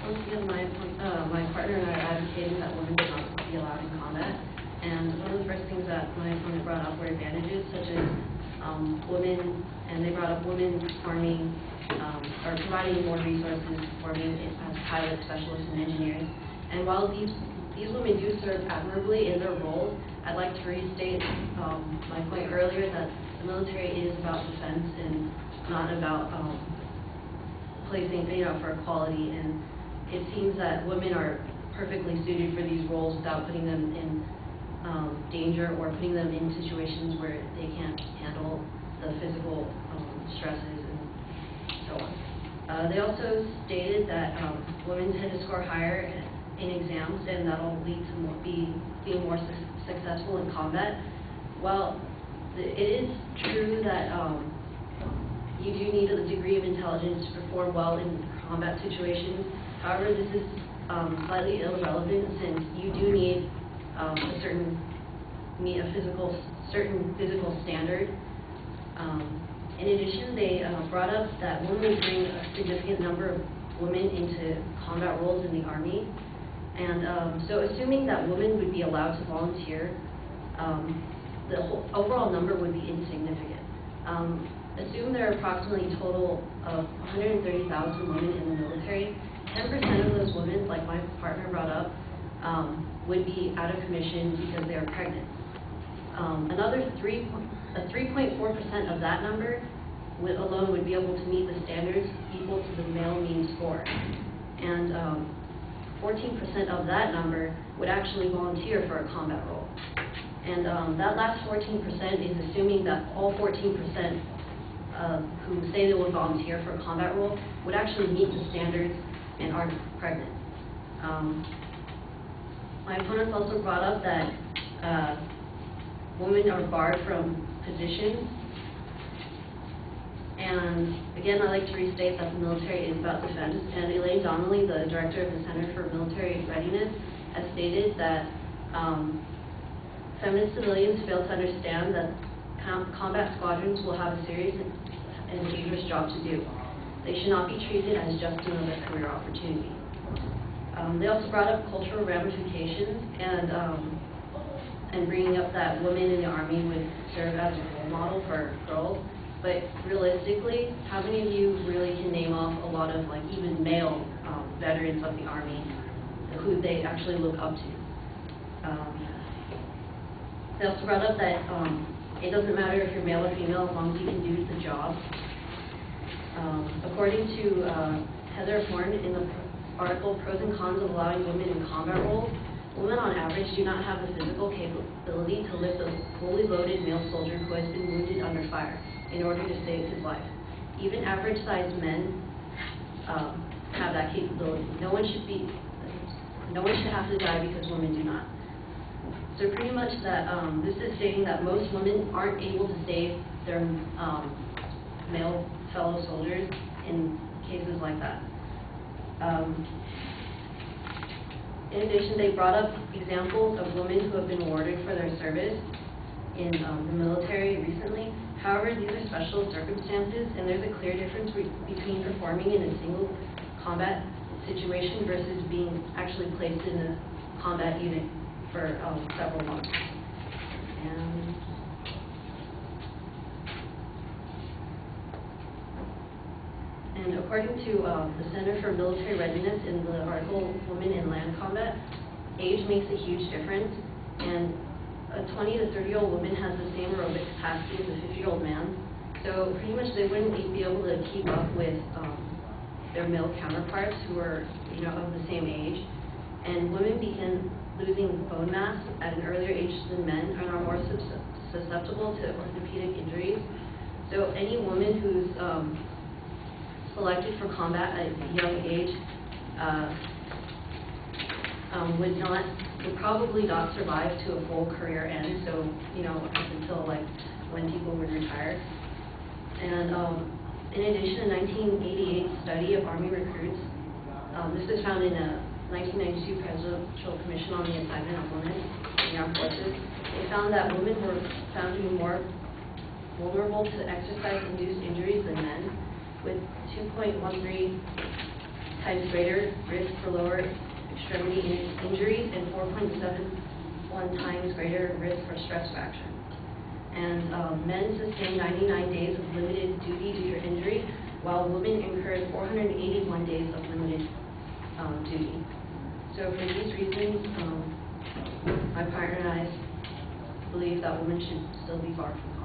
once again, my partner and I are advocating that women should not be allowed in combat. And one of the first things that my opponent brought up were advantages, such as women, and they brought up women farming, or providing more resources, forming as pilots, specialists, and engineers. And while these women do serve admirably in their roles, I'd like to restate my point earlier that the military is about defense and not about placing, for equality. And it seems that women are perfectly suited for these roles without putting them in danger or putting them in situations where they can't handle the physical stresses and so on. They also stated that women tend to score higher in exams, and that'll lead to being more successful in combat. While it is true that you do need a degree of intelligence to perform well in combat situations, however, this is slightly irrelevant since you do need a certain physical standard. In addition, they brought up that women bring a significant number of women into combat roles in the Army. And so assuming that women would be allowed to volunteer, the overall number would be insignificant. Assume there are approximately a total of 130,000 women in the military. 10% of those women, like my partner brought up, would be out of commission because they are pregnant. Another 3.4% of that number alone would be able to meet the standards equal to the male mean score. And 14% of that number would actually volunteer for a combat role. And that last 14% is assuming that all 14% who say they will volunteer for a combat role would actually meet the standards and aren't pregnant. My opponents also brought up that women are barred from positions. And again, I'd like to restate that the military is about defense. And Elaine Donnelly, the director of the Center for Military Readiness, has stated that feminist civilians fail to understand that combat squadrons will have a serious and dangerous job to do. They should not be treated as just another career opportunity. They also brought up cultural ramifications and bringing up that women in the Army would serve as a role model for girls. But realistically, how many of you really can name off a lot of even male veterans of the Army who they actually look up to? They also brought up that it doesn't matter if you're male or female as long as you can do the job. According to Heather Horn in the article Pros and Cons of Allowing Women in Combat Roles, women on average do not have the physical capability to lift a fully loaded male soldier who has been wounded under fire in order to save his life. Even average-sized men have that capability. No one should have to die because women do not. So pretty much that this is stating that most women aren't able to save their male fellow soldiers in cases like that. In addition, they brought up examples of women who have been awarded for their service in the military recently. However, these are special circumstances, and there's a clear difference between performing in a single combat situation versus being actually placed in a combat unit for several months. And according to the Center for Military Readiness in the article Women in Land Combat, age makes a huge difference, and a 20 to 30-year-old woman has the same aerobic capacity as a 50-year-old man. So pretty much they wouldn't be able to keep up with their male counterparts who are of the same age. And women begin losing bone mass at an earlier age than men and are more susceptible to orthopedic injuries. So any woman who's selected for combat at a young age would probably not survive to a full career end, so up until when people would retire. And in addition, a 1988 study of Army recruits, this was found in a 1992 Presidential Commission on the Assignment of Women in the Armed Forces. They found that women were found to be more vulnerable to exercise-induced injuries than men, with 2.13 times greater risk for lower extremity injuries and 4.71 times greater risk for stress fracture. And men sustained 99 days of limited duty due to injury, while women incurred 481 days of limited duty. So for these reasons, my partner and I believe that women should still be barred from